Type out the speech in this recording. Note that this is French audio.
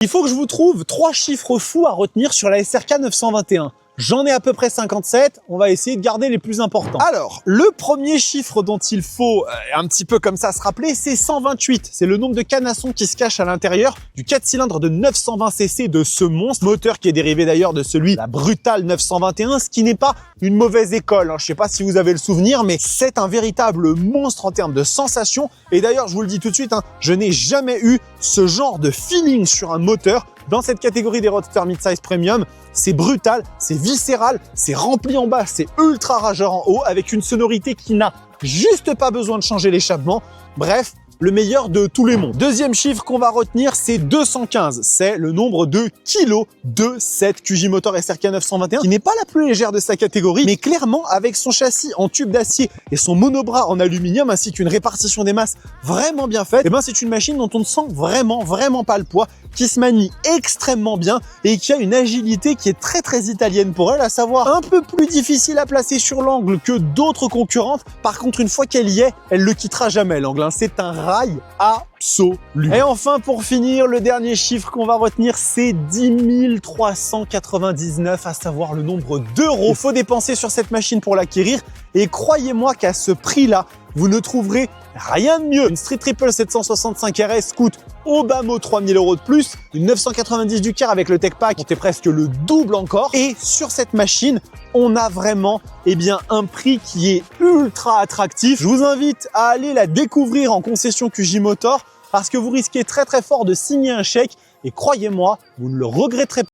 Il faut que je vous trouve 3 chiffres fous à retenir sur la SRK 921. J'en ai à peu près 57, on va essayer de garder les plus importants. Alors, le premier chiffre dont il faut un petit peu comme ça se rappeler, c'est 128. C'est le nombre de canassons qui se cachent à l'intérieur du 4 cylindres de 920 cc de ce monstre, moteur qui est dérivé d'ailleurs de celui la Brutal 921, ce qui n'est pas une mauvaise école. Je sais pas si vous avez le souvenir, mais c'est un véritable monstre en termes de sensations. Et d'ailleurs, je vous le dis tout de suite, je n'ai jamais eu ce genre de feeling sur un moteur. Dans cette catégorie des roadsters mid-size premium, c'est brutal, c'est viscéral, c'est rempli en bas, c'est ultra rageur en haut, avec une sonorité qui n'a juste pas besoin de changer l'échappement. Bref, le meilleur de tous les mondes. Deuxième chiffre qu'on va retenir, c'est 215. C'est le nombre de kilos de cette QJ Motor SRK 921, qui n'est pas la plus légère de sa catégorie, mais clairement, avec son châssis en tube d'acier et son monobras en aluminium, ainsi qu'une répartition des masses vraiment bien faite, c'est une machine dont on ne sent vraiment pas le poids, qui se manie extrêmement bien et qui a une agilité qui est très italienne pour elle, à savoir un peu plus difficile à placer sur l'angle que d'autres concurrentes. Par contre, une fois qu'elle y est, elle le quittera jamais l'angle. C'est un rail absolu. Et enfin, pour finir, le dernier chiffre qu'on va retenir, c'est 10 399, à savoir le nombre d'euros qu'il faut dépenser sur cette machine pour l'acquérir. Et croyez-moi qu'à ce prix-là, vous ne trouverez rien de mieux. Une Street Triple 765 RS coûte au bas mot 3000 € de plus. Une 990 du car avec le Tech Pack comptait presque le double encore. Et sur cette machine, on a vraiment un prix qui est ultra attractif. Je vous invite à aller la découvrir en concession QJ Motor parce que vous risquez très fort de signer un chèque. Et croyez-moi, vous ne le regretterez pas.